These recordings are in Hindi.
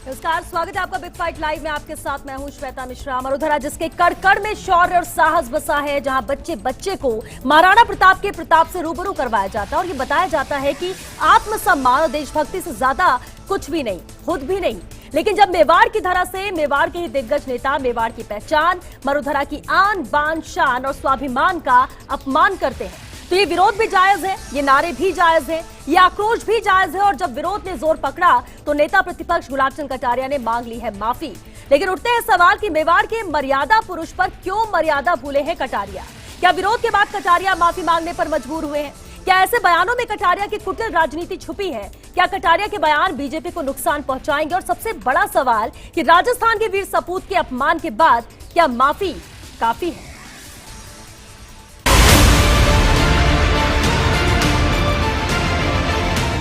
नमस्कार, स्वागत है आपका बिग फाइट लाइव में। आपके साथ मैं हूं श्वेता मिश्रा। मरुधरा जिसके कड़ में शौर्य और साहस बसा है, जहां बच्चे बच्चे को महाराणा प्रताप के प्रताप से रूबरू करवाया जाता है और ये बताया जाता है कि आत्मसम्मान और देशभक्ति से ज्यादा कुछ भी नहीं, खुद भी नहीं। लेकिन जब मेवाड़ की धरा से मेवाड़ के ही दिग्गज नेता मेवाड़ की पहचान, मरुधरा की आन बान शान और स्वाभिमान का अपमान करते हैं, तो ये विरोध भी जायज है, ये नारे भी जायज है, ये आक्रोश भी जायज है। और जब विरोध ने जोर पकड़ा तो नेता प्रतिपक्ष गुलाब चंद कटारिया ने मांग ली है माफी। लेकिन उठते हैं सवाल कि मेवाड़ के मर्यादा पुरुष पर क्यों मर्यादा भूले हैं कटारिया? क्या विरोध के बाद कटारिया माफी मांगने पर मजबूर हुए हैं? क्या ऐसे बयानों में कटारिया की कुटिल राजनीति छुपी है? क्या कटारिया के बयान बीजेपी को नुकसान पहुंचाएंगे? और सबसे बड़ा सवाल कि राजस्थान के वीर सपूत के अपमान के बाद क्या माफी काफी है?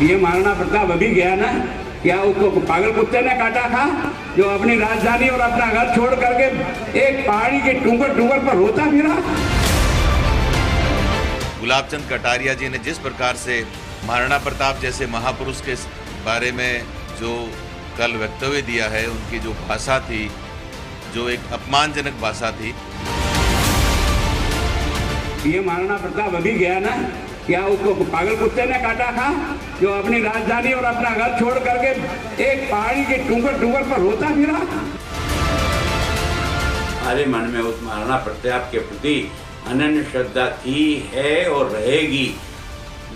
ये महाराणा प्रताप अभी गया ना, क्या उसको पागल कुत्ते ने काटा था जो अपनी राजधानी और अपना घर छोड़ करके एक पहाड़ी के टुकड़ पर रोता फिरा? गुलाब चंद कटारिया जी ने जिस प्रकार से महाराणा प्रताप जैसे महापुरुष के बारे में जो कल वक्तव्य दिया है, उनकी जो भाषा थी, जो एक अपमानजनक भाषा थी। ये महाराणा प्रताप अभी गया ना, क्या उसको पागल कुत्ते ने काटा था जो अपनी राजधानी और अपना घर छोड़ करके एक पहाड़ी के टुकड़ पर रोता फिरा? हमारे मन में उस महाराणा प्रताप के प्रति अनन्य श्रद्धा थी, है और रहेगी।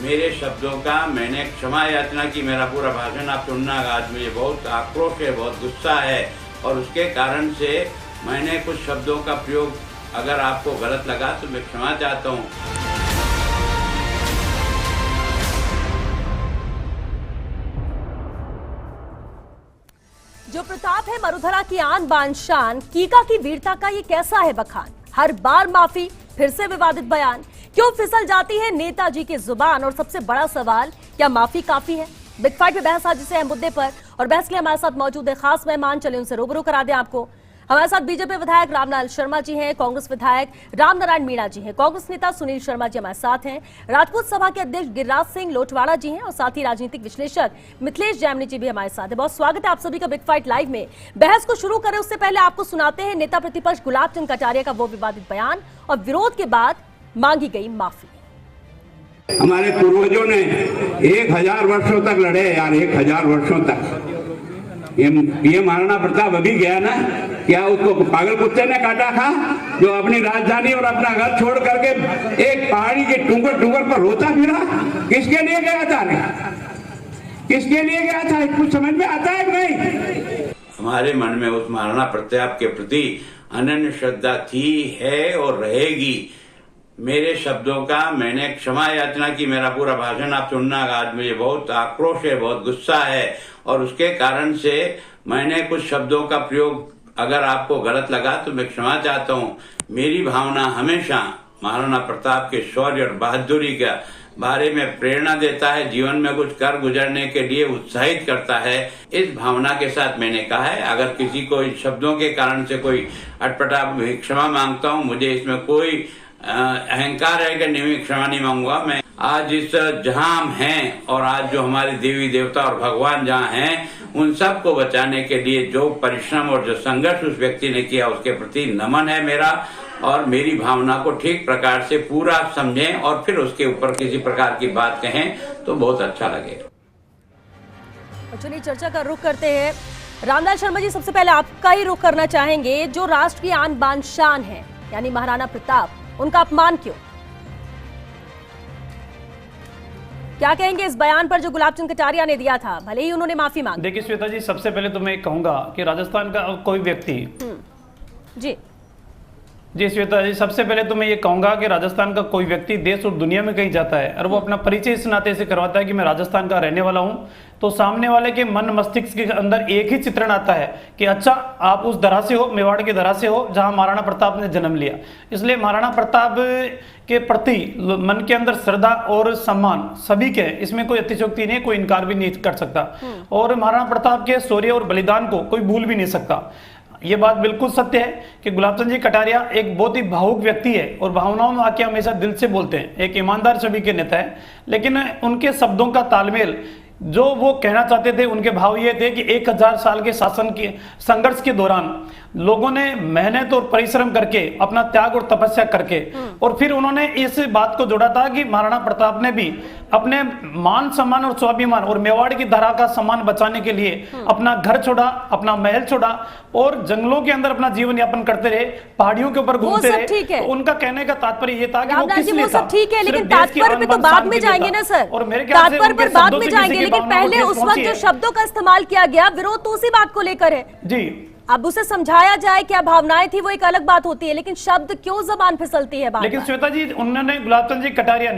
मेरे शब्दों का मैंने क्षमा याचना की। मेरा पूरा भाषण आप सुनना, आज मुझे बहुत आक्रोश है, बहुत गुस्सा है और उसके कारण से मैंने कुछ शब्दों का प्रयोग अगर आपको गलत लगा तो मैं क्षमा चाहता हूँ। जो प्रताप है मरुधरा की आन बान शान, कीका की वीरता का ये कैसा है बखान? हर बार माफी, फिर से विवादित बयान, क्यों फिसल जाती है नेताजी की जुबान? और सबसे बड़ा सवाल, क्या माफी काफी है? बिग फाइट में बहस आज इस मुद्दे पर, और बहस के लिए हमारे साथ मौजूद है खास मेहमान। चलिए उनसे रूबरू करा दें आपको। हमारे साथ बीजेपी विधायक रामलाल शर्मा जी हैं, कांग्रेस विधायक रामनारायण मीणा जी हैं, कांग्रेस नेता सुनील शर्मा जी हमारे साथ हैं, राजपूत सभा के अध्यक्ष गिरिराज सिंह लोटवाड़ा जी हैं और साथ ही राजनीतिक विश्लेषक मिथिलेश जैमिनी जी भी हमारे साथ हैं। बहुत स्वागत है आप सभी का बिग फाइट लाइव में। बहस को शुरू करें उससे पहले आपको सुनाते हैं नेता प्रतिपक्ष गुलाब चंद कटारिया का वो विवादित बयान और विरोध के बाद मांगी गई माफी। हमारे पूर्वजों ने 1000 वर्षों तक लड़े यार, 1000 वर्षों तक। ये महाराणा प्रताप अभी गया ना, क्या उसको पागल कुत्ते ने काटा था जो अपनी राजधानी और अपना घर छोड़ करके एक पहाड़ी के टुकड़ पर रोता फिरा? किसके लिए गया था? किसके लिए गया था? कुछ समझ में आता है कि नहीं? हमारे मन में उस महाराणा प्रताप के प्रति अनन्य श्रद्धा थी, है और रहेगी। मेरे शब्दों का मैंने क्षमा याचना की। मेरा पूरा भाषण आप सुनना, आज मुझे बहुत आक्रोश है, बहुत गुस्सा है और उसके कारण से मैंने कुछ शब्दों का प्रयोग अगर आपको गलत लगा तो मैं क्षमा चाहता हूँ। मेरी भावना हमेशा महाराणा प्रताप के शौर्य और बहादुरी का बारे में प्रेरणा देता है, जीवन में कुछ कर गुजरने के लिए उत्साहित करता है। इस भावना के साथ मैंने कहा है, अगर किसी को इन शब्दों के कारण से कोई अटपटा, क्षमा मांगता हूँ। मुझे इसमें कोई अहंकार है कि नहीं, क्षमा नहीं मांगूंगा। मैं आज इस जहां हम हैं और आज जो हमारे देवी देवता और भगवान जहां हैं, उन सब को बचाने के लिए जो परिश्रम और जो संघर्ष उस व्यक्ति ने किया, उसके प्रति नमन है मेरा। और मेरी भावना को ठीक प्रकार से पूरा समझें और फिर उसके ऊपर किसी प्रकार की बात कहें तो बहुत अच्छा लगेगा। चलिए चर्चा का रुख करते हैं। रामलाल शर्मा जी, सबसे पहले आपका ही रुख करना चाहेंगे। जो राष्ट्र की आन बान शान है यानी महाराणा प्रताप, उनका अपमान क्यों? क्या कहेंगे इस बयान पर जो गुलाब चंद कटारिया ने दिया था, भले ही उन्होंने माफी मांगी? देखिए श्वेता जी, सबसे पहले तो मैं कहूंगा कि राजस्थान का कोई व्यक्ति जी श्वेता जी, सबसे पहले तो मैं ये कहूंगा कि राजस्थान का कोई व्यक्ति देश और दुनिया में कहीं जाता है और वो अपना परिचय इस नाते से करवाता है कि मैं राजस्थान का रहने वाला हूं, तो सामने वाले के मन मस्तिष्क के अंदर एक ही चित्रण आता है कि अच्छा, आप उस धरा से हो, मेवाड़ की धरा से हो जहां महाराणा प्रताप ने जन्म लिया। इसलिए महाराणा प्रताप के प्रति मन के अंदर श्रद्धा और सम्मान सभी के, इसमें कोई अतिशयोक्ति नहीं, कोई इनकार भी नहीं कर सकता। और महाराणा प्रताप के शौर्य और बलिदान को कोई भूल भी नहीं सकता। ये बात बिल्कुल सत्य है कि गुलाब चंद जी कटारिया एक बहुत ही भावुक व्यक्ति है और भावनाओं में आके हमेशा दिल से बोलते हैं, एक ईमानदार छवि के नेता है, लेकिन उनके शब्दों का तालमेल जो वो कहना चाहते थे, उनके भाव ये थे कि 1000 साल के शासन के संघर्ष के दौरान लोगों ने मेहनत और परिश्रम करके, अपना त्याग और तपस्या करके, और फिर उन्होंने इस बात को जोड़ा था कि महाराणा प्रताप ने भी अपने मान सम्मान और स्वाभिमान और मेवाड़ की धरा का सम्मान बचाने के लिए अपना घर छोड़ा, अपना महल छोड़ा और जंगलों के अंदर अपना जीवन यापन करते रहे, पहाड़ियों के ऊपर घूमते रहे। तो उनका कहने का तात्पर्य ये था कि वो किस लिए था। ठीक है, लेकिन तात्पर्य पे तो बाद में जाएंगे ना सर, और मेरे ख्याल से तात्पर्य पर बाद में जाएंगे, लेकिन पहले उस वक्त जो शब्दों का इस्तेमाल किया गया, विरोध तो उसी बात को लेकर है जी। अब उसे समझाया जाए, क्या भावनाएं थी वो एक अलग बात होती है, लेकिन शब्द क्यों जबान फिसलती है बार-बार? लेकिन श्वेता जी, उन्होंने गुलाब चंद जी कटारिया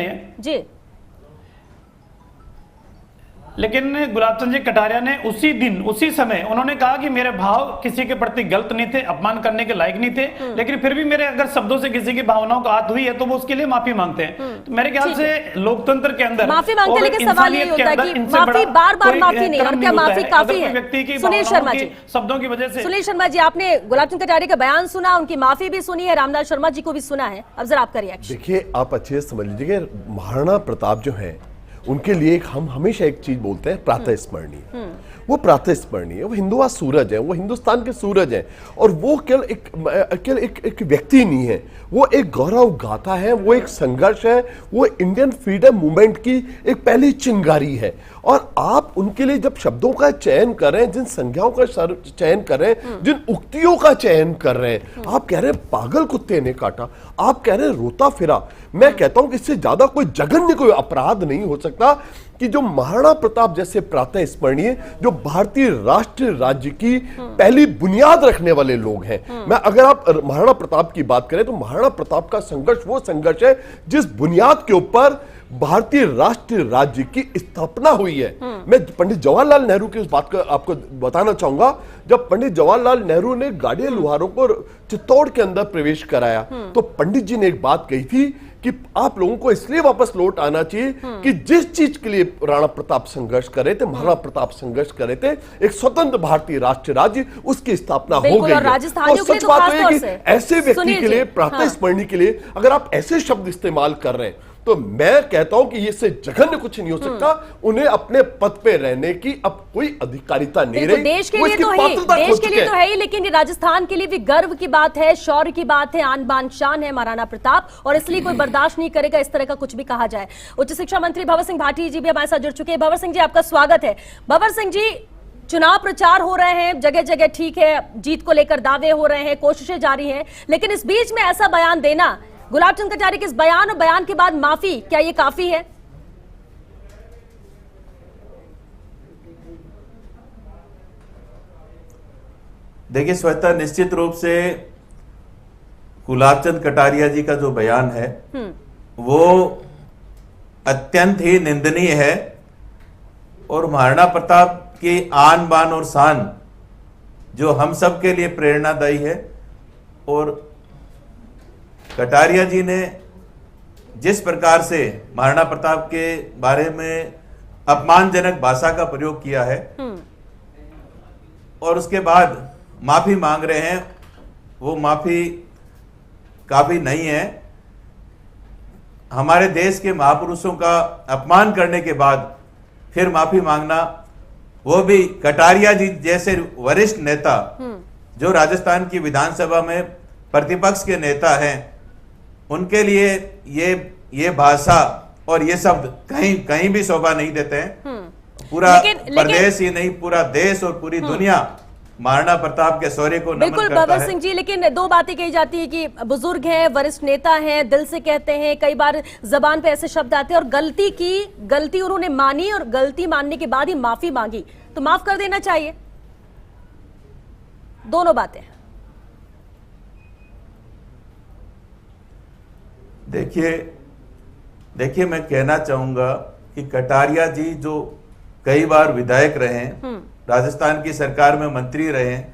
ने उसी दिन उसी समय उन्होंने कहा कि मेरे भाव किसी के प्रति गलत नहीं थे, अपमान करने के लायक नहीं थे, लेकिन फिर भी मेरे अगर शब्दों से किसी की भावनाओं को आहत हुई है तो वो उसके लिए माफी मांगते हैं। तो मेरे ख्याल से लोकतंत्र के अंदर माफी मांगते, लेकिन सवाल ये होता है कि माफी बार-बार माफी नहीं, और क्या माफी काफी है? व्यक्ति की सुनील शर्मा जी, शब्दों की वजह से। सुनील शर्मा जी, आपने गुलाब चंद कटारिया का बयान सुना, उनकी माफी भी सुनी है, रामलाल शर्मा जी को भी सुना है, अब जरा आपका रिएक्शन। देखिए, आप अच्छे से समझ लीजिए, महाराणा प्रताप जो है उनके लिए हम हमेशा एक चीज बोलते हैं, प्रातः स्मरणीय। वो प्रातः स्मरणीय, वो हिंदुआ सूरज है, वो हिंदुस्तान के सूरज है, और वो केवल एक व्यक्ति नहीं है, वो एक गौरव गाथा है, वो एक संघर्ष है, वो इंडियन फ्रीडम मूवमेंट की एक पहली चिंगारी है। और आप उनके लिए जब शब्दों का चयन कर रहे हैं, जिन संज्ञाओं का चयन कर रहे हैं, जिन उक्तियों का चयन कर रहे हैं, आप कह रहे हैं पागल कुत्ते ने काटा, आप कह रहे हैं रोता फिरा, मैं कहता हूं कि इससे ज्यादा कोई जघन्य कोई अपराध नहीं हो सकता कि जो महाराणा प्रताप जैसे प्रातः स्मरणीय, जो भारतीय राष्ट्र राज्य की पहली बुनियाद रखने वाले लोग हैं। मैं अगर आप महाराणा प्रताप की बात करें तो महाराणा प्रताप का संघर्ष वो संघर्ष है जिस बुनियाद के ऊपर भारतीय राष्ट्र राज्य की स्थापना हुई है। मैं पंडित जवाहरलाल नेहरू की उस बात को आपको बताना चाहूंगा। जब पंडित जवाहरलाल नेहरू ने गाड़िया लुहारों को चित्तौड़ के अंदर प्रवेश कराया तो पंडित जी ने एक बात कही थी कि आप लोगों को इसलिए वापस लौट आना चाहिए कि जिस चीज के लिए राणा प्रताप संघर्ष कर रहे थे, महाराणा प्रताप संघर्ष कर रहे थे, एक स्वतंत्र भारतीय राष्ट्र राज्य, उसकी स्थापना हो गई है। और सच बात है कि ऐसे व्यक्ति के लिए, प्रातः स्मरणीय के लिए अगर आप ऐसे शब्द इस्तेमाल कर रहे हैं तो मैं कहता हूं कि इससे जघन्य कुछ नहीं हो सकता। उन्हें अपने पद पे रहने की अब कोई अधिकारिता नहीं रही। देश के लिए तो है, देश के लिए तो है ही, लेकिन ये राजस्थान के लिए भी गर्व की बात है, शौर्य की बात है, आन बान शान है महाराणा प्रताप, और इसलिए कोई बर्दाश्त नहीं करेगा इस तरह का कुछ भी कहा जाए। उच्च शिक्षा मंत्री भंवर सिंह भाटी जी भी हमारे साथ जुड़ चुके हैं। भंवर सिंह जी, आपका स्वागत है। भंवर सिंह जी, चुनाव प्रचार हो रहे हैं जगह जगह, ठीक है, जीत को लेकर दावे हो रहे हैं, कोशिशें जारी हैं, लेकिन इस बीच में ऐसा बयान देना, गुलाब चंद कटारिया के इस बयान और बयान के बाद माफी, क्या ये काफी है? देखिए श्वेता, निश्चित रूप से गुलाब चंद कटारिया जी का जो बयान है वो अत्यंत ही निंदनीय है, और महाराणा प्रताप की आन बान और शान जो हम सब के लिए प्रेरणादायी है। और कटारिया जी ने जिस प्रकार से महाराणा प्रताप के बारे में अपमानजनक भाषा का प्रयोग किया है और उसके बाद माफी मांग रहे हैं, वो माफी काफी नहीं है। हमारे देश के महापुरुषों का अपमान करने के बाद फिर माफी मांगना, वो भी कटारिया जी जैसे वरिष्ठ नेता जो राजस्थान की विधानसभा में प्रतिपक्ष के नेता हैं, उनके लिए ये भाषा और ये शब्द कहीं भी शोभा नहीं देते हैं। पूरा प्रदेश ही नहीं, पूरा देश और पूरी दुनिया महाराणा प्रताप के शौर्य को नमन करता है। बिल्कुल भंवर सिंह जी, लेकिन दो बातें कही जाती है कि बुजुर्ग हैं, वरिष्ठ नेता हैं, दिल से कहते हैं, कई बार जबान पे ऐसे शब्द आते हैं, और गलती उन्होंने मानी, और गलती मानने के बाद ही माफी मांगी, तो माफ कर देना चाहिए। दोनों बातें। देखिए मैं कहना चाहूंगा कि कटारिया जी जो कई बार विधायक रहे हैं, राजस्थान की सरकार में मंत्री रहे हैं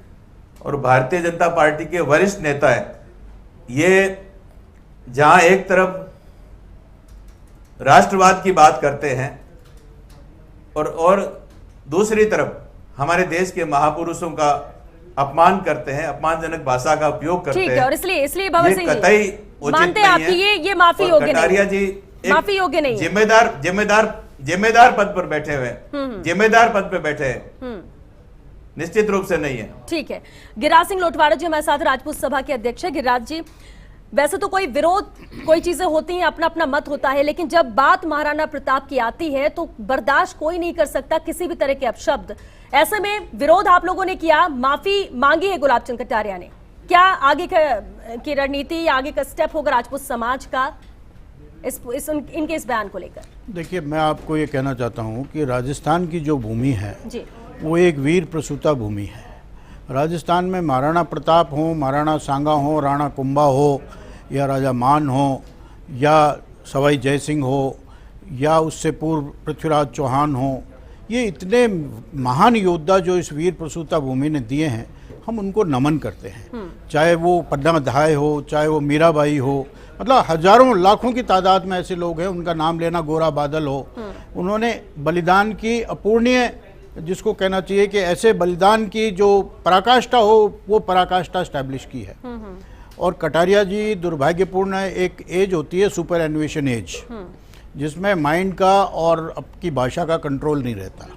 और भारतीय जनता पार्टी के वरिष्ठ नेता हैं, ये जहां एक तरफ राष्ट्रवाद की बात करते हैं और दूसरी तरफ हमारे देश के महापुरुषों का अपमान करते हैं, अपमानजनक भाषा का उपयोग करते हैं, और इसलिए भंवर सिंह जी मानते हैं आपकी ये माफी योग्य नहीं, कटारिया जी माफी योग्य नहीं, जिम्मेदार पद पर बैठे हुए, जिम्मेदार पद पर बैठे हैं, निश्चित रूप से नहीं है। ठीक है, गिरिराज सिंह लोटवाड़ा जी हमारे साथ राजपूत सभा के अध्यक्ष है। गिरिराज जी, वैसे तो कोई विरोध, कोई चीजें होती हैं, अपना अपना मत होता है, लेकिन जब बात महाराणा प्रताप की आती है तो बर्दाश्त कोई नहीं कर सकता किसी भी तरह के अपशब्द। ऐसे में विरोध आप लोगों ने किया, माफी मांगी है गुलाब चंद कटारिया ने, क्या आगे की रणनीति या आगे का स्टेप होगा राजपूत समाज का इनके इस बयान को लेकर? देखिए, मैं आपको ये कहना चाहता हूँ कि राजस्थान की जो भूमि है जी, वो एक वीर प्रसूता भूमि है। राजस्थान में महाराणा प्रताप हो, महाराणा सांगा हो, राणा कुंभा हो, या राजा मान हो, या सवाई जय सिंह हो, या उससे पूर्व पृथ्वीराज चौहान हो, ये इतने महान योद्धा जो इस वीर प्रसूता भूमि ने दिए हैं, हम उनको नमन करते हैं। चाहे वो पन्नामधाय हो, चाहे वो मीराबाई हो, मतलब हजारों लाखों की तादाद में ऐसे लोग हैं, उनका नाम लेना, गोरा बादल हो, उन्होंने बलिदान की अपूर्णीय, जिसको कहना चाहिए कि ऐसे बलिदान की जो पराकाष्ठा हो, वो पराकाष्ठा स्टैब्लिश की है। और कटारिया जी, दुर्भाग्यपूर्ण एक एज होती है सुपर एनुएशन एज, जिसमें माइंड का और आपकी भाषा का कंट्रोल नहीं रहता।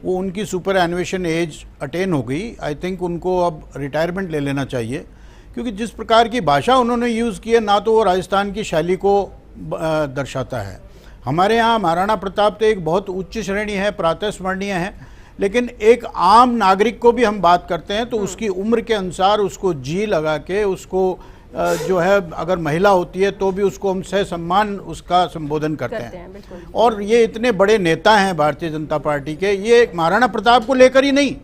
वो उनकी सुपर एनुएशन एज अटेन हो गई। आई थिंक उनको अब रिटायरमेंट ले लेना चाहिए, क्योंकि जिस प्रकार की भाषा उन्होंने यूज़ की है, ना तो वो राजस्थान की शैली को दर्शाता है। हमारे यहाँ महाराणा प्रताप तो एक बहुत उच्च श्रेणी है, प्रातः स्मरणीय है, लेकिन एक आम नागरिक को भी हम बात करते हैं तो उसकी उम्र के अनुसार उसको जी लगा के, उसको जो है, अगर महिला होती है तो भी उसको हम सह सम्मान उसका संबोधन करते हैं। और ये इतने बड़े नेता हैं भारतीय जनता पार्टी के, ये महाराणा प्रताप को लेकर ही नहीं,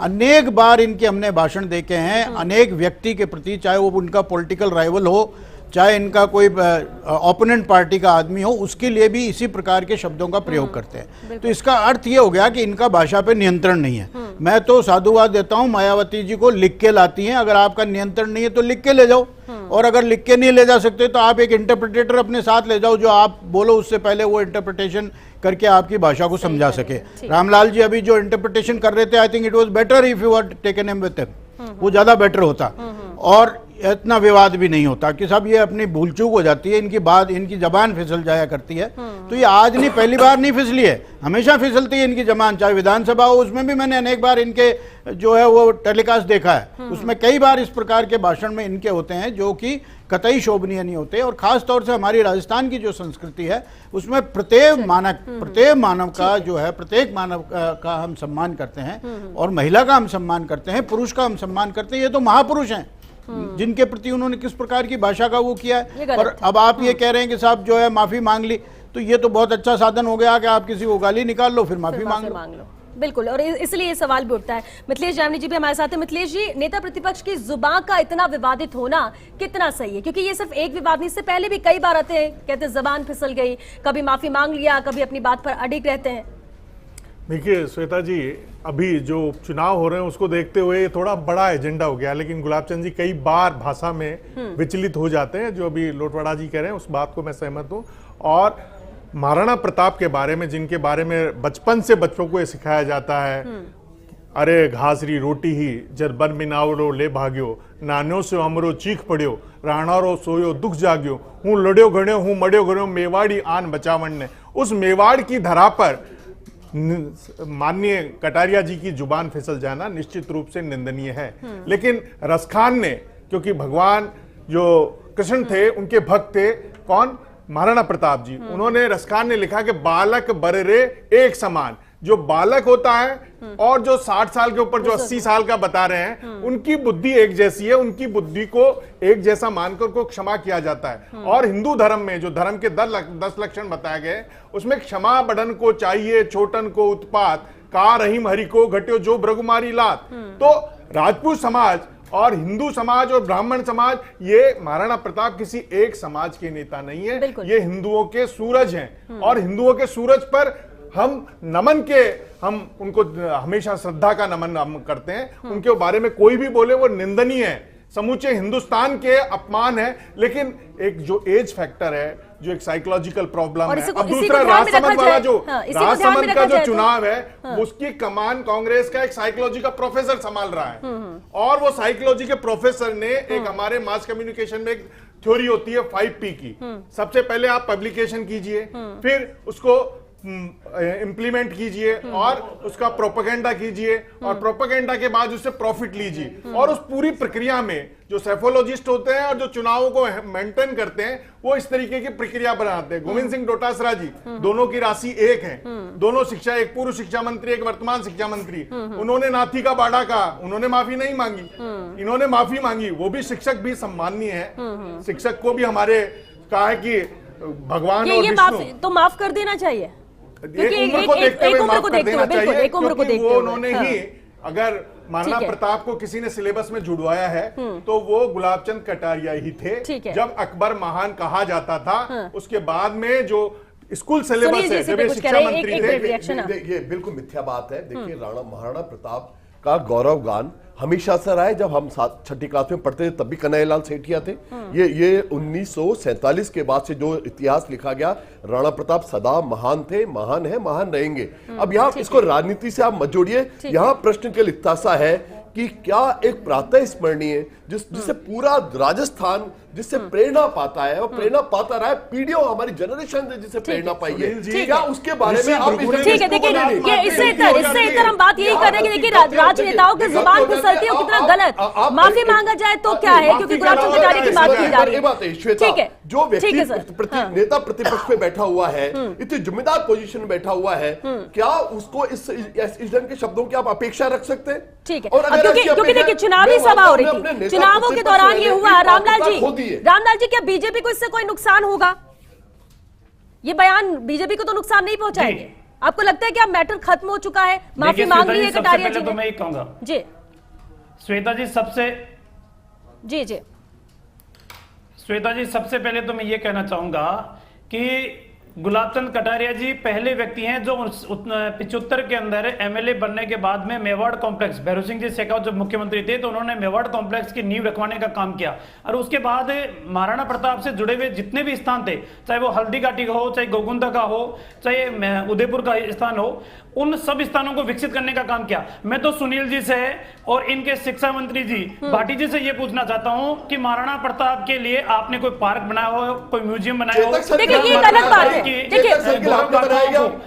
अनेक बार इनके हमने भाषण देखे हैं, अनेक व्यक्ति के प्रति, चाहे वो उनका पॉलिटिकल राइवल हो, चाहे इनका कोई ओपोनेंट पार्टी का आदमी हो, उसके लिए भी इसी प्रकार के शब्दों का प्रयोग करते हैं। तो इसका अर्थ ये हो गया कि इनका भाषा पे नियंत्रण नहीं है। मैं तो साधुवाद देता हूं मायावती जी को, लिख के लाती हैं, अगर आपका नियंत्रण नहीं है तो लिख के ले जाओ, और अगर लिख के नहीं ले जा सकते तो आप एक इंटरप्रिटेटर अपने साथ ले जाओ, जो आप बोलो उससे पहले वो इंटरप्रिटेशन करके आपकी भाषा को समझा सके। रामलाल जी अभी जो इंटरप्रिटेशन कर रहे थे, I think it was better if you had taken him with him, वो ज्यादा बेटर होता, और इतना विवाद भी नहीं होता कि सब ये अपनी भूल चूक हो जाती है, इनकी बात, इनकी जबान फिसल जाया करती है। तो ये आज नहीं, पहली बार नहीं फिसली है, हमेशा फिसलती है इनकी जबान, चाहे विधानसभा हो, उसमें भी मैंने अनेक बार इनके जो है वो टेलीकास्ट देखा है, उसमें कई बार इस प्रकार के भाषण में इनके होते हैं जो कि कतई शोभनीय नहीं होते। और खास तौर से हमारी राजस्थान की जो संस्कृति है, उसमें प्रत्येक मानव का जो है, प्रत्येक मानव का हम सम्मान करते हैं, और महिला का हम सम्मान करते हैं, पुरुष का हम सम्मान करते हैं। ये तो महापुरुष हैं जिनके प्रति उन्होंने किस प्रकार की भाषा का वो किया है। और अब आप ये कह रहे हैं कि साहब जो है माफी मांग ली, तो ये तो बहुत अच्छा साधन हो गया कि आप किसी को गाली निकाल लो, फिर माफी मांग लो। बिल्कुल, और इसलिए ये सवाल भी उठता है। मिथिलेश जामनी जी भी हमारे साथ हैं। मिथिलेश जी, नेता प्रतिपक्ष की जुबान का इतना विवादित होना कितना सही है? क्योंकि ये सिर्फ एक विवाद नहीं, इससे पहले भी कई बार आते हैं, कहते हैं जबान फिसल गई, कभी माफी मांग लिया, कभी अपनी बात पर अडिग रहते हैं। देखिए श्वेता जी, अभी जो चुनाव हो रहे हैं उसको देखते हुए ये थोड़ा बड़ा एजेंडा हो गया, लेकिन गुलाब चंद जी कई बार भाषा में विचलित हो जाते हैं। जो अभी लोटवाड़ा जी कह रहे हैं उस बात को मैं सहमत हूँ। और महाराणा प्रताप के बारे में, जिनके बारे में बचपन से बच्चों को ये सिखाया जाता है, अरे घासरी रोटी ही जब बन मिनावरो ले भाग्यो, नानो से अमरो चीख पड़ियो, राणारो सोयो दुख जाग्यो, हूँ लड़्यो घड़्यो हूँ मड़्यो घड़्यो, मेवाड़ी आन बचावन ने। उस मेवाड़ की धरा पर माननीय कटारिया जी की जुबान फिसल जाना निश्चित रूप से निंदनीय है। लेकिन रसखान ने, क्योंकि भगवान जो कृष्ण थे उनके भक्त थे, कौन? महाराणा प्रताप जी। उन्होंने, रसखान ने लिखा कि बालक बररे एक समान। जो बालक होता है और जो 60 साल के ऊपर जो 80 साल का बता रहे हैं, उनकी बुद्धि एक जैसी है, उनकी बुद्धि को एक जैसा मानकर को क्षमा किया जाता है। और हिंदू धर्म में जो धर्म के 10 लक्षण बताए गए, उसमें क्षमा बढ़न को चाहिए, छोटन को उत्पात, का रहीम हरि को घट्यो जो भ्रगुमारी लात। तो राजपूत समाज और हिंदू समाज और ब्राह्मण समाज, ये महाराणा प्रताप किसी एक समाज के नेता नहीं है, ये हिंदुओं के सूरज हैं। और हिंदुओं के सूरज पर हम नमन के, हम उनको हमेशा श्रद्धा का नमन हम करते हैं। उनके बारे में कोई भी बोले वो निंदनीय है, समूचे हिंदुस्तान के अपमान है। लेकिन एक जो एज फैक्टर है, जो एक साइकोलॉजिकल प्रॉब्लम है। अब दूसरा राजसमंद वाला जो राजसमंद का जो चुनाव है, उसकी कमान कांग्रेस का एक साइकोलॉजी का प्रोफेसर संभाल रहा है। और वो साइकोलॉजी के प्रोफेसर ने एक, हमारे मास कम्युनिकेशन में एक थ्योरी होती है 5P की। सबसे पहले आप पब्लिकेशन कीजिए, फिर उसको इम्प्लीमेंट कीजिए और उसका प्रोपेगेंडा कीजिए और प्रोपेगेंडा के बाद उससे प्रॉफिट लीजिए और उस पूरी प्रक्रिया में जो सेफोलॉजिस्ट होते हैं और जो चुनावों को मेंटेन करते हैं वो इस तरीके की प्रक्रिया बनाते हैं। गोविंद सिंह डोटासरा जी दोनों की राशि एक है, दोनों शिक्षा, एक पूर्व शिक्षा मंत्री, एक वर्तमान शिक्षा मंत्री। उन्होंने नाथी का बाड़ा कहा, उन्होंने माफी नहीं मांगी, इन्होंने माफी मांगी। वो भी शिक्षक भी सम्माननीय है, शिक्षक को भी हमारे कहा है कि भगवान और विष्णु तो माफ कर देना चाहिए, एक उम्र को देखते हुए माफ कर देना चाहिए, क्योंकि वो उन्होंने ही अगर महाराणा प्रताप को किसी ने सिलेबस में जुड़वाया है तो वो गुलाबचंद कटारिया ही थे। जब अकबर महान कहा जाता था उसके बाद में जो स्कूल सिलेबस है, जब ये शिक्षा मंत्री थे, ये बिल्कुल मिथ्या बात है। देखिए महाराणा प्रताप का गौरव गान हमेशा से रहा है। जब हम छठी क्लास में पढ़ते थे तब भी कन्हैयालाल सेठिया थे। ये 1947 के बाद से जो इतिहास लिखा गया, राणा प्रताप सदा महान थे, महान है, महान रहेंगे। अब यहाँ इसको राजनीति से आप मत जोड़िए। यहाँ प्रश्न के लिप्तासा है कि क्या एक प्रातः स्मरणीय जिससे पूरा राजस्थान जिससे प्रेरणा पाता है और प्रेरणा पाता रहा है, पीढ़ियों हमारी जनरेशन ने जिससे प्रेरणा पाई है, क्या उसके बारे में आप ठीक है। देखिए इससे इतर हम बात यही कर रहे हैं कि देखिए राजनेताओं की जुबान फिसलती है कितना गलत, माफी मांगा जाए तो क्या है, क्योंकि गुलाबचंद कटारिया की बात की जा रही है। ठीक है, जो व्यक्ति नेता प्रतिपक्ष में बैठा हुआ है, इतनी जिम्मेदार पोजीशन में बैठा हुआ है, क्या उसको इस ढंग के शब्दों की आप अपेक्षा रख सकते हैं? ठीक है, क्योंकि देखिए चुनावी सभा हो रही थी, चुनावों के दौरान ये हुआ। रामलाल जी क्या बीजेपी को इससे कोई नुकसान होगा? ये बयान बीजेपी को तो नुकसान नहीं पहुंचाएंगे? आपको लगता है कि अब मैटर खत्म हो चुका है, माफी मांग ली है कटारिया जी ने? तो मैं एक कहूंगा जी श्वेता जी सबसे सबसे पहले तो मैं ये कहना चाहूंगा कि गुलाबचंद कटारिया जी पहले व्यक्ति हैं जो 75 के अंदर एमएलए बनने के बाद में मेवाड़ कॉम्प्लेक्स, भैरव सिंह जी शेखावत जब मुख्यमंत्री थे तो उन्होंने मेवाड़ कॉम्प्लेक्स की नींव रखवाने का काम किया। और उसके बाद महाराणा प्रताप से जुड़े हुए जितने भी स्थान थे, चाहे वो हल्दी घाटी का हो, चाहे गोगुंदा का हो, चाहे उदयपुर का स्थान हो, उन सब स्थानों को विकसित करने का काम किया। मैं तो सुनील जी से और इनके शिक्षा मंत्री जी भाटी जी से ये पूछना चाहता हूं कि महाराणा प्रताप के लिए आपने कोई पार्क बनाया हो, कोई म्यूजियम बनाया हो? देखिए ये गलत बात है।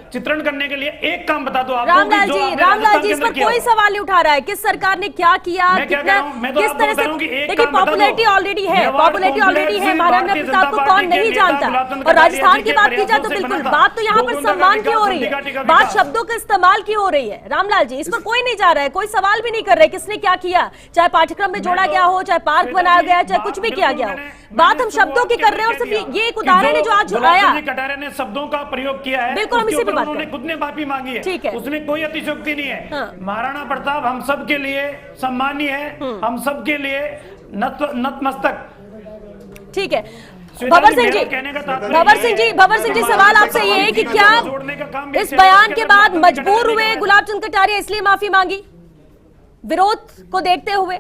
चित्रण करने के लिए एक काम बता दो आप। रामलाल जी इस पर कोई सवाल नहीं उठा रहा है, किस सरकार ने क्या किया, किस तरह से। देखिए पॉपुलैरिटी ऑलरेडी है, महाराणा प्रताप को कौन नहीं जानता। और राजस्थान की बात की जाए तो बिल्कुल बात तो यहाँ पर सम्मान की हो रही है, बात शब्दों का इस्तेमाल की हो रही है। रामलाल जी इस पर कोई नहीं जा रहा है, कोई सवाल भी नहीं कर रहे किसने क्या किया, चाहे पाठ्यक्रम में जोड़ा गया हो, चाहे पार्क बनाया गया, चाहे कुछ भी किया गया हो। बात हम शब्दों की कर रहे हैं और सिर्फ ये एक उदाहरण है जो आज आया। कटारिया ने शब्दों का प्रयोग किया है, बिल्कुल हम इसी पे बात कर रहे हैं। खुद ने माफी मांगी है, ठीक है, उसमें कोई अतिशयोक्ति नहीं है। हाँ। महाराणा प्रताप हम सब के लिए सम्मानीय है, हम सब के लिए नतमस्तक। ठीक है भंवर सिंह जी सवाल आपसे ये है कि क्या इस बयान के बाद मजबूर हुए गुलाबचंद कटारिया इसलिए माफी मांगी विरोध को देखते हुए?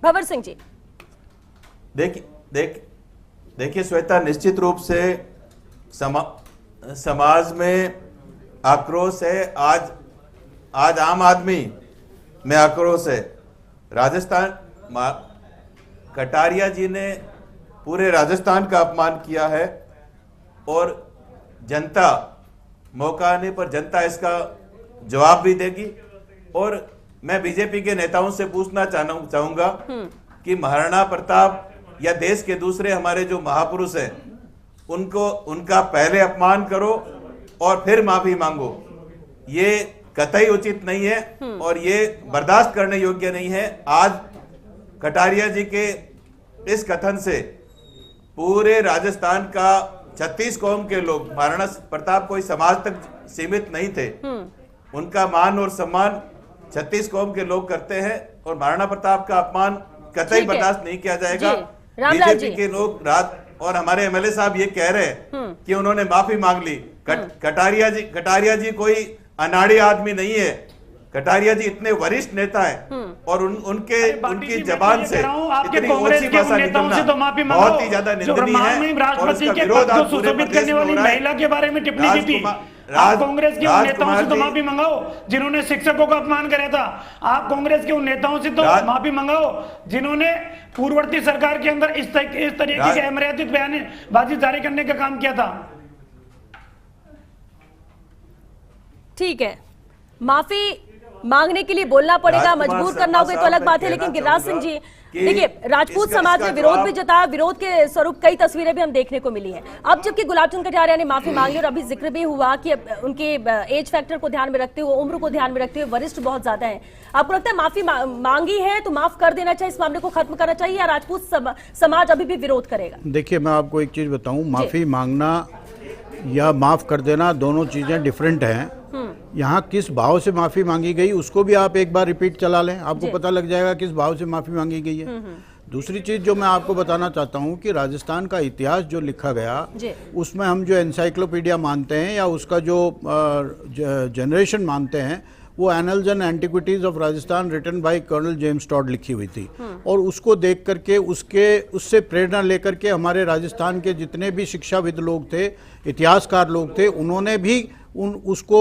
भंवर सिंह जी देखिए श्वेता, निश्चित रूप से समाज में आक्रोश है। आज आम आदमी में आक्रोश है। राजस्थान कटारिया जी ने पूरे राजस्थान का अपमान किया है और जनता मौका आने पर जनता इसका जवाब भी देगी। और मैं बीजेपी के नेताओं से पूछना चाहूंगा कि महाराणा प्रताप या देश के दूसरे हमारे जो महापुरुष हैं उनका पहले अपमान करो और फिर माफी मांगो। ये कतई उचित नहीं है और ये बर्दाश्त करने योग्य नहीं है। आज कटारिया जी के इस कथन से पूरे राजस्थान का 36 कौम के लोग, महाराणा प्रताप कोई समाज तक सीमित नहीं थे, उनका मान और सम्मान 36 कौम के लोग करते हैं और महाराणा प्रताप का अपमान कतई बर्दाश्त नहीं किया जाएगा। बीजेपी के लोग रात और हमारे एमएलए साहब ये कह रहे हैं कि उन्होंने माफी मांग ली। कटारिया जी कोई अनाड़ी आदमी नहीं है। कटारिया जी इतने वरिष्ठ नेता हैं और उनकी जबान से इतनी ऊंची भाषा निकलना बहुत ही ज्यादा निंदनीय है और उसका विरोध आप पूरे प्रदेश में हो रहा है। महिला के बारे में टिप्पणी की थी, आप कांग्रेस के उन नेताओं से तो माफी मंगाओ जिन्होंने शिक्षकों का अपमान कराया था। आप कांग्रेस के उन नेताओं से तो माफी मंगाओ जिन्होंने पूर्ववर्ती सरकार के अंदर इस तरीके के अमर्यादित बयानबाजी जारी करने का काम किया था। ठीक है, माफी मांगने के लिए बोलना पड़ेगा, राजकुमार मजबूर शर्मा करना होगा तो साहब, अलग मैं बात है, कहना लेकिन गिरिराज सिंह जी कि देखिए, राजपूत समाज ने विरोध भी जताया, विरोध के स्वरूप कई तस्वीरें भी हम देखने को मिली हैं। अब जबकि गुलाब चंद कटारिया ने माफी मांगी और अभी जिक्र भी हुआ कि उनके एज फैक्टर को ध्यान में रखते हुए, उम्र को ध्यान में रखते हुए वरिष्ठ बहुत ज्यादा है, आपको लगता है माफी मांगी है तो माफ कर देना चाहिए, इस मामले को खत्म करना चाहिए, या राजपूत समाज अभी भी विरोध करेगा? देखिए, मैं आपको एक चीज बताऊं, माफी मांगना या माफ कर देना दोनों चीजें डिफरेंट हैं। यहाँ किस भाव से माफी मांगी गई उसको भी आप एक बार रिपीट चला लें, आपको पता लग जाएगा किस भाव से माफी मांगी गई है। दूसरी चीज जो मैं आपको बताना चाहता हूँ कि राजस्थान का इतिहास जो लिखा गया उसमें हम जो एनसाइक्लोपीडिया मानते हैं या उसका जो जनरेशन मानते हैं वो annals and antiquities of Rajasthan written by colonel James Tod लिखी हुई थी। और उसको देख करके उससे प्रेरणा लेकर के हमारे राजस्थान के जितने भी शिक्षाविद लोग थे, इतिहासकार लोग थे, उन्होंने भी उसको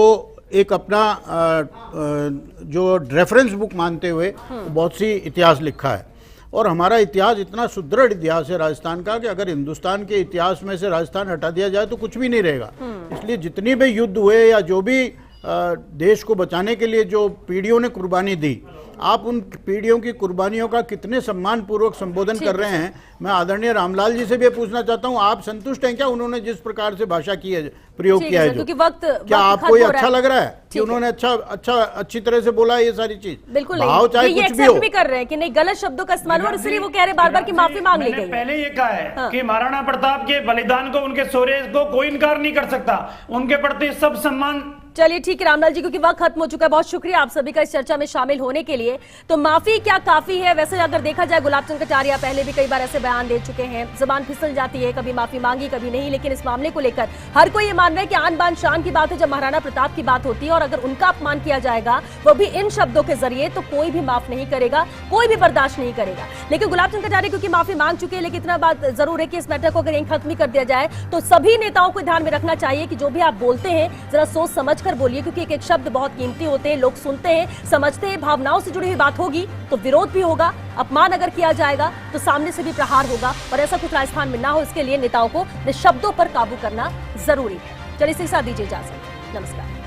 एक अपना जो रेफरेंस बुक मानते हुए बहुत सी इतिहास लिखा है। और हमारा इतिहास इतना सुदृढ़ इतिहास है राजस्थान का कि अगर हिंदुस्तान के इतिहास में से राजस्थान हटा दिया जाए तो कुछ भी नहीं रहेगा। इसलिए जितनी भी युद्ध हुए या जो भी देश को बचाने के लिए जो पीढ़ियों ने कुर्बानी दी, आप उन पीढ़ियों की कुर्बानियों का कितने सम्मान पूर्वक संबोधन कर रहे हैं। मैं आदरणीय रामलाल जी से भी पूछना चाहता हूं, आप संतुष्ट हैं क्या उन्होंने जिस प्रकार से भाषा की है, प्रयोग किया है, जो क्या आपको ये अच्छा लग रहा है कि उन्होंने अच्छी तरह से बोला है ये सारी चीज? बिल्कुल भाव चाहे ये कुछ भी हो, भी कर रहे हैं कि नहीं, गलत शब्दों का इस्तेमाल, और इसलिए वो कह रहे बार-बार कि माफी मांग ली गई। पहले ये कहा है कि महाराणा प्रताप के बलिदान को, उनके शौर्य को कोई इनकार नहीं कर सकता, उनके प्रति सब सम्मान। चलिए ठीक है रामलाल जी, क्योंकि वक्त खत्म हो चुका है, बहुत शुक्रिया आप सभी का इस चर्चा में शामिल होने के लिए। तो माफी क्या काफी है? वैसे अगर देखा जाए, गुलाब चंद कटारिया पहले भी कई बार ऐसे बयान दे चुके हैं, जुबान फिसल जाती है, कभी माफी मांगी कभी नहीं, लेकिन इस मामले को लेकर हर कोई ये मान रहा है कि आन बान शान की बात है जब महाराणा प्रताप की बात होती है, और अगर उनका अपमान किया जाएगा वो भी इन शब्दों के जरिए, तो कोई भी माफ नहीं करेगा, कोई भी बर्दाश्त नहीं करेगा। लेकिन गुलाब चंद कटारिया क्योंकि माफी मांग चुके हैं, लेकिन इतना बात जरूर है कि इस मैटर को अगर यहीं खत्म कर दिया जाए तो सभी नेताओं को ध्यान में रखना चाहिए कि जो भी आप बोलते हैं जरा सोच समझ कर बोलिए, क्योंकि एक शब्द बहुत कीमती होते हैं, लोग सुनते हैं, समझते हैं, भावनाओं से जुड़ी हुई बात होगी तो विरोध भी होगा, अपमान अगर किया जाएगा तो सामने से भी प्रहार होगा, और ऐसा कुछ राजस्थान में ना हो इसके लिए नेताओं को शब्दों पर काबू करना जरूरी है। चलिए इसी के साथ दीजिए इजाजत, नमस्कार।